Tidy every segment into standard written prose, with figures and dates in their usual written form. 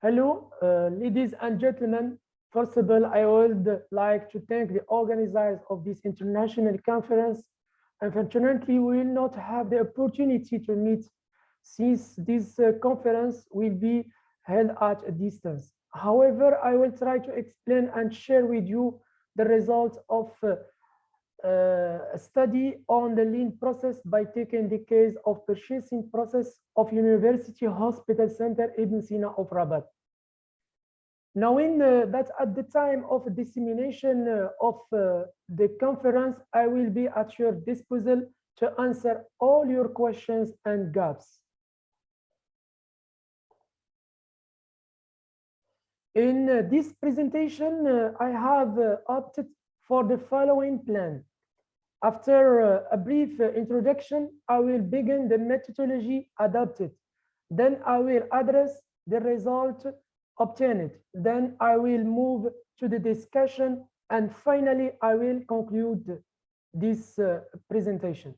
Hello, ladies and gentlemen. First of all, I would like to thank the organizers of this international conference. Unfortunately, we will not have the opportunity to meet since this conference will be held at a distance. However, I will try to explain and share with you the results of a study on the lean process by taking the case of purchasing process of University Hospital Center Ibn Sina of Rabat. Knowing that at the time of dissemination of the conference, I will be at your disposal to answer all your questions and gaps. In this presentation, I have opted for the following plan. After a brief introduction, I will begin the methodology adopted. Then I will address the result obtained. Then I will move to the discussion, and finally I will conclude this presentation.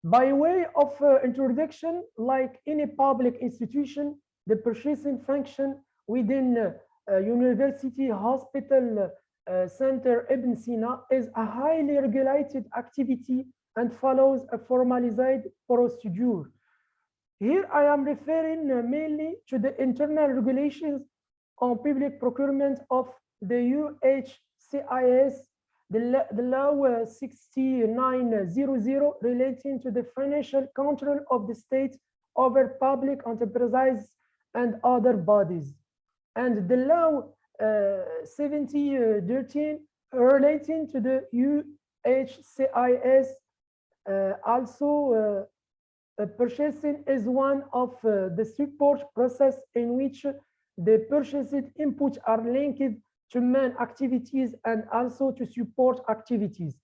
By way of introduction, like any public institution, the purchasing function within University Hospital Center Ibn Sina is a highly regulated activity and follows a formalized procedure. Here I am referring mainly to the internal regulations on public procurement of the UHCIS, the law 6900 relating to the financial control of the state over public enterprises and other bodies, and the law 7013 relating to the UHCIS. Also, purchasing is one of the support process in which the purchased inputs are linked to main activities and also to support activities.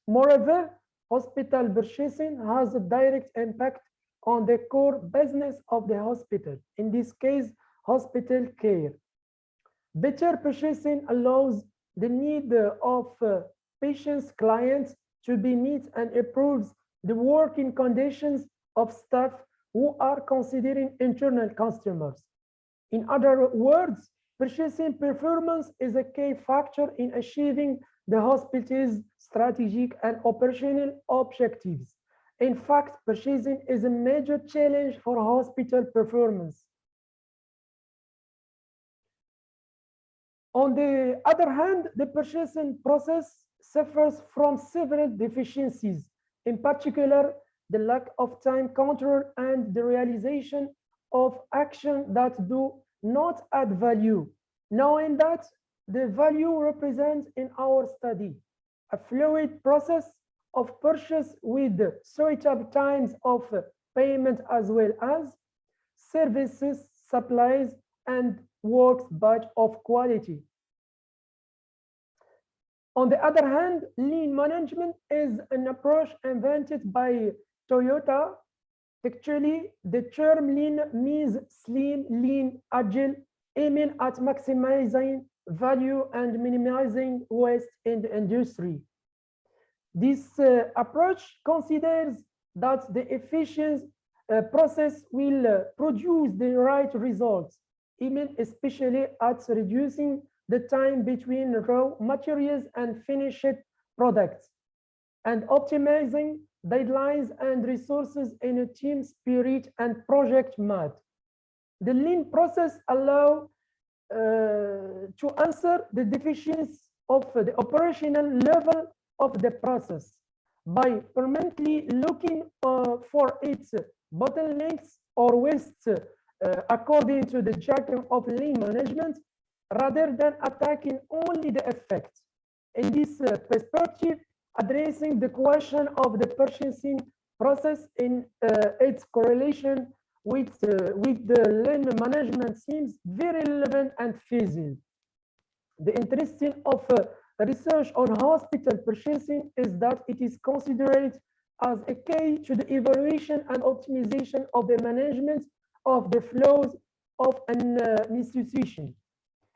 Moreover, hospital purchasing has a direct impact on the core business of the hospital, in this case, hospital care. Better purchasing allows the need of patients' clients to be met and improves the working conditions of staff who are considering internal customers. In other words, purchasing performance is a key factor in achieving the hospital's strategic and operational objectives. In fact, purchasing is a major challenge for hospital performance. On the other hand, the purchasing process suffers from several deficiencies, in particular, the lack of time control and the realization of action that do not add value, knowing that the value represents in our study a fluid process of purchase with suitable times of payment as well as services, supplies, and works batch of quality. On the other hand, lean management is an approach invented by Toyota. Actually, the term lean means slim, lean, agile, aiming at maximizing value and minimizing waste in the industry. This approach considers that the efficient process will produce the right results, aiming especially at reducing the time between raw materials and finished products, and optimizing deadlines and resources in a team spirit and project mode. The lean process allows to answer the deficiencies of the operational level of the process by permanently looking for its bottlenecks or wastes according to the jargon of lean management, rather than attacking only the effects. In this perspective, addressing the question of the purchasing process in its correlation with the lean management seems very relevant and feasible. The interesting of research on hospital purchasing is that it is considered as a key to the evaluation and optimization of the management of the flows of an institution.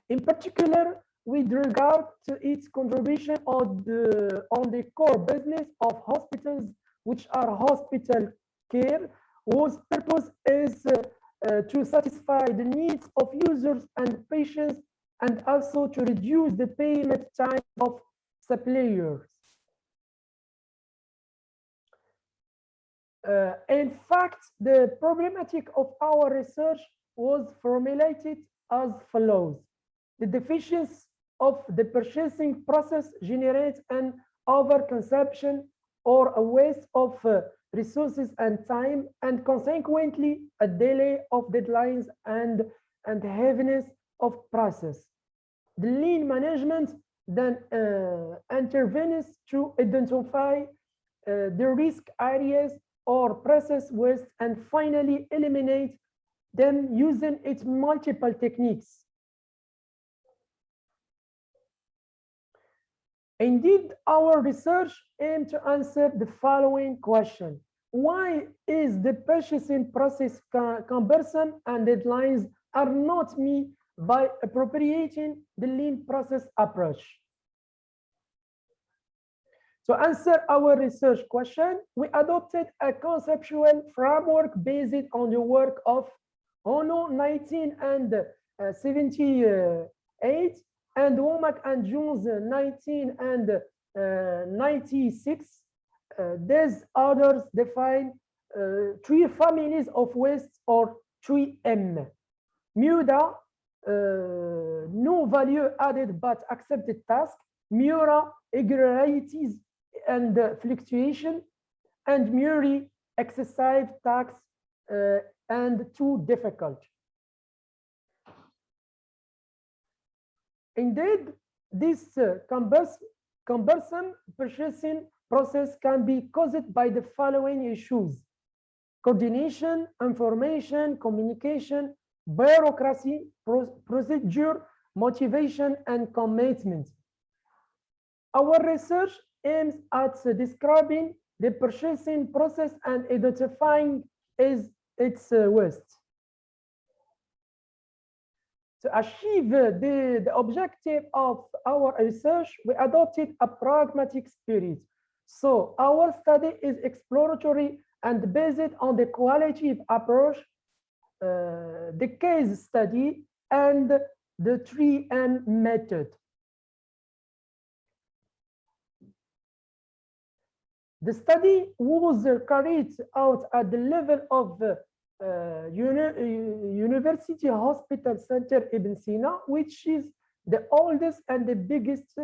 In particular, with regard to its contribution on the core business of hospitals, which are hospital care, whose purpose is to satisfy the needs of users and patients, and also to reduce the payment time of suppliers. In fact, the problematic of our research was formulated as follows. The deficiency of the purchasing process generates an overconsumption or a waste of resources and time, and consequently a delay of deadlines and heaviness of process. The lean management then intervenes to identify the risk areas or process waste and finally eliminate them using its multiple techniques. Indeed, our research aimed to answer the following question. Why is the purchasing process cumbersome and deadlines are not met by appropriating the lean process approach? To answer our research question, we adopted a conceptual framework based on the work of Ono 1978 and Womack and Jones 1996. These authors define three families of waste or 3M. MUDA, no value added but accepted task. MURA, irregularities and fluctuation. And MURI, excessive tax and too difficult. Indeed, this cumbersome purchasing process can be caused by the following issues: coordination, information, communication, bureaucracy, procedure, motivation, and commitment. Our research aims at describing the purchasing process and identifying its waste. To achieve the objective of our research, we adopted a pragmatic spirit. So our study is exploratory and based on the qualitative approach, the case study, and the 3M method. The study was carried out at the level of University Hospital Center Ibn Sina, which is the oldest and the biggest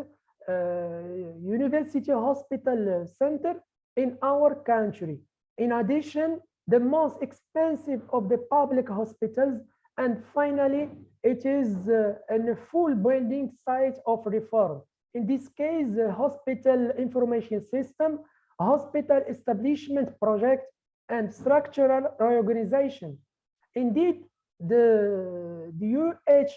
university hospital center in our country. In addition, the most expensive of the public hospitals, and finally, it is a full building site of reform. In this case, the hospital information system, hospital establishment project, and structural reorganization. Indeed, the UHCIC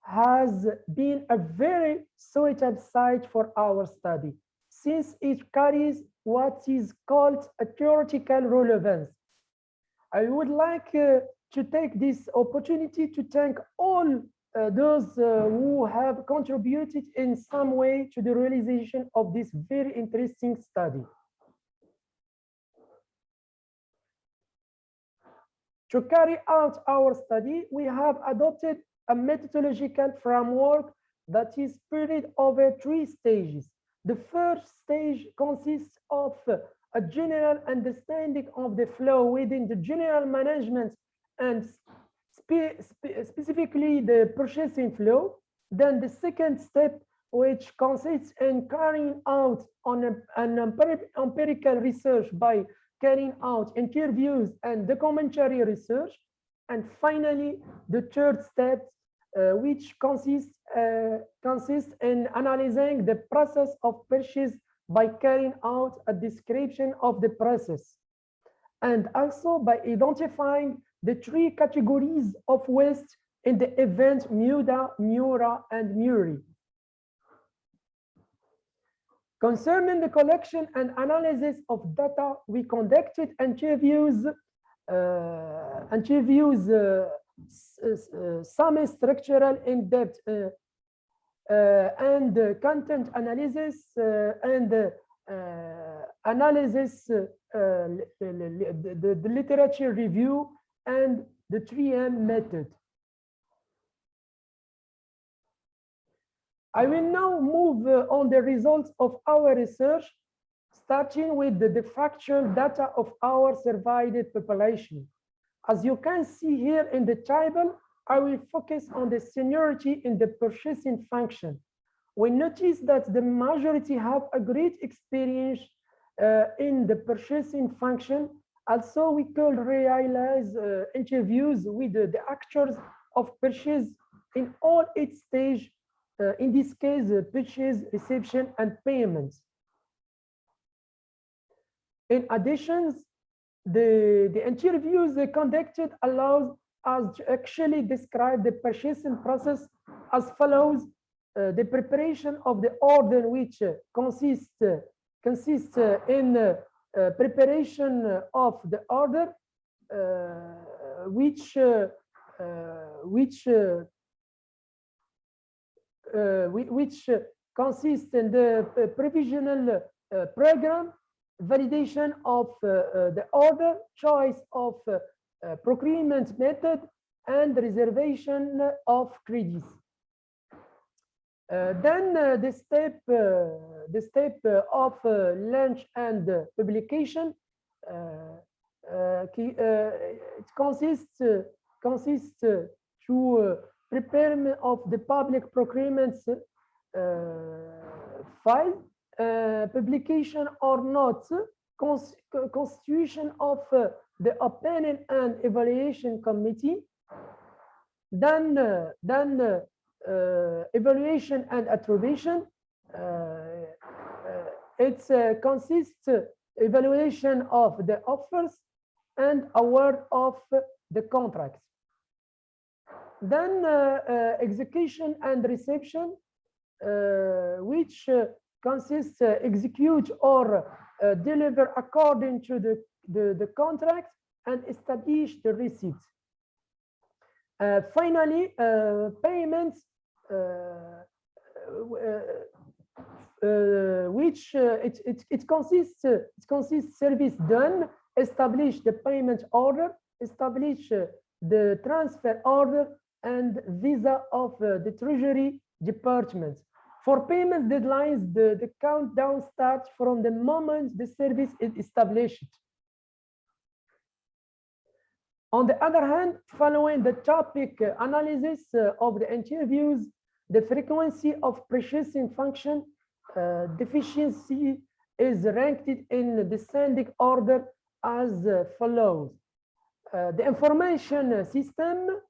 has been a very suitable site for our study, since it carries what is called a theoretical relevance. I would like to take this opportunity to thank all those who have contributed in some way to the realization of this very interesting study. To carry out our study, we have adopted a methodological framework that is spread over 3 stages. The first stage consists of a general understanding of the flow within the general management and specifically the purchasing flow. Then the second step, which consists in carrying out an empirical research by carrying out interviews and documentary research. And finally, the third step, which consists in analyzing the process of purchase by carrying out a description of the process, and also by identifying the 3 categories of waste in the event MUDA, MURA, and MURI. Concerning the collection and analysis of data, we conducted interviews, some structural in-depth and content analysis and analysis the literature review and the 3M method. I will now move on the results of our research, starting with the factual data of our surveyed population. As you can see here in the table, I will focus on the seniority in the purchasing function. We notice that the majority have a great experience in the purchasing function. Also, we could realize interviews with the actors of purchase in all its stages. In this case, purchase, reception, and payments. In addition, the interviews conducted allows us to actually describe the purchasing process as follows. The preparation of the order, which consists in preparation of the order, which consists in the provisional program, validation of the order, choice of procurement method, and reservation of credits. Then the step of launch and publication. It consists to prepare of the public procurement file, publication or not, constitution of the opinion and evaluation committee, then evaluation and attribution. It consists evaluation of the offers and award of the contracts. Then execution and reception, which consists execute or deliver according to the contract and establish the receipts. Finally, payments, which it consists service done, establish the payment order, establish the transfer order, and visa of the Treasury Department. For payment deadlines, the countdown starts from the moment the service is established. On the other hand, following the topic analysis of the interviews, the frequency of purchasing function deficiency is ranked in descending order as follows. The information system,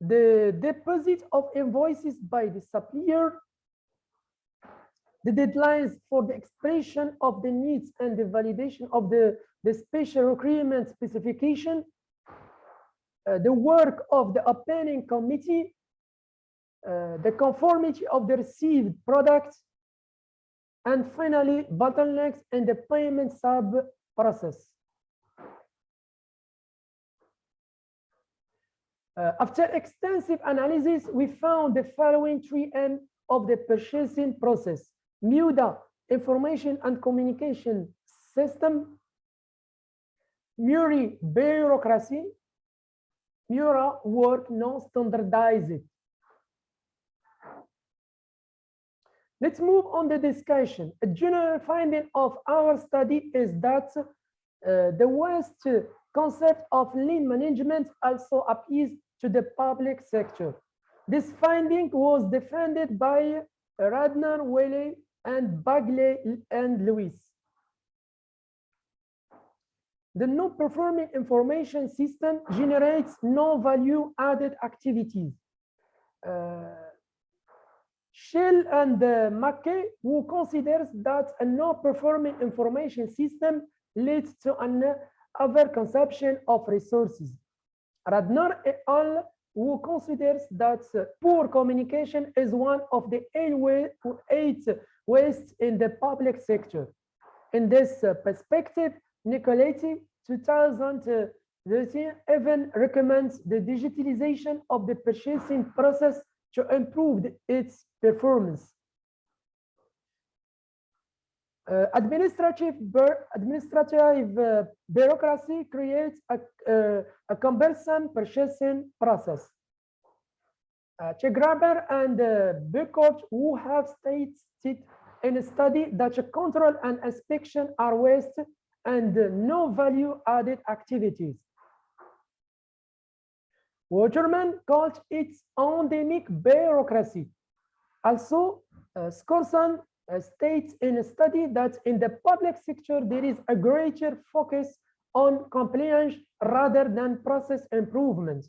the deposit of invoices by the supplier, the deadlines for the expression of the needs and the validation of the special requirement specification, the work of the opinion committee, the conformity of the received products, and finally, bottlenecks in the payment sub process. After extensive analysis, we found the following 3M of the purchasing process: MUDA, information and communication system; MURI, bureaucracy; MURA, work non-standardized. Let's move on the discussion. A general finding of our study is that the West concept of lean management also applies to the public sector. This finding was defended by Radner, Whaley, and Bagley and Lewis. The non-performing information system generates no value added activities. Shell and Mackey, who considers that a non-performing information system leads to an overconsumption of resources. Radner et al., who considers that poor communication is one of the 8 wastes in the public sector. In this perspective, Nicoletti, 2013, even recommends the digitalization of the purchasing process to improve its performance. Administrative bureaucracy creates a cumbersome purchasing process. Chegraber and Burkott, who have stated in a study that control and inspection are waste and no value added activities. Waterman called it endemic bureaucracy. Also, Scorson states in a study that in the public sector, there is a greater focus on compliance rather than process improvement.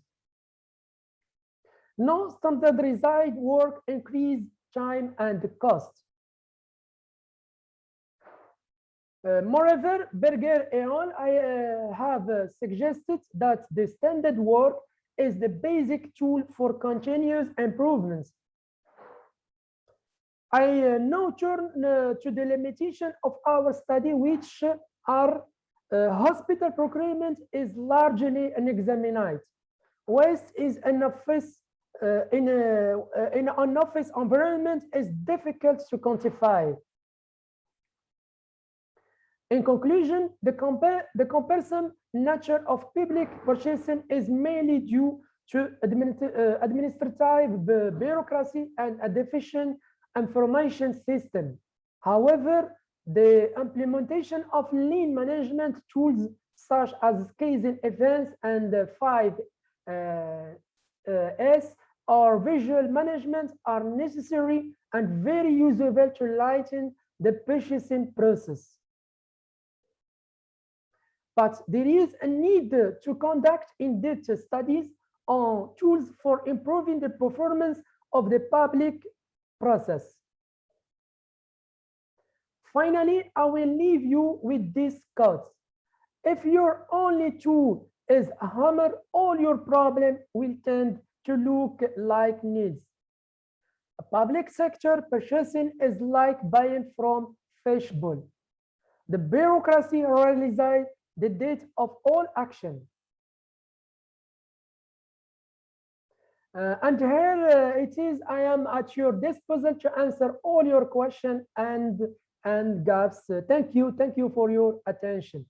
No standardized work increase time and cost. Moreover, Berger et al. Have suggested that the standard work is the basic tool for continuous improvements. I now turn to the limitation of our study, which are hospital procurement is largely unexamined. Waste is an office in an office environment is difficult to quantify. In conclusion, the comparison nature of public purchasing is mainly due to administrative bureaucracy and a deficient information system. However, the implementation of lean management tools such as Kaizen events and 5S or visual management are necessary and very usable to lighten the purchasing process. But there is a need to conduct in-depth studies on tools for improving the performance of the public process. Finally, I will leave you with these quotes. If your only tool is a hammer, all your problems will tend to look like needs. A public sector purchasing is like buying from fishbowl. The bureaucracy realizes the date of all action. And here it is, I am at your disposal to answer all your questions and gaps. Thank you for your attention.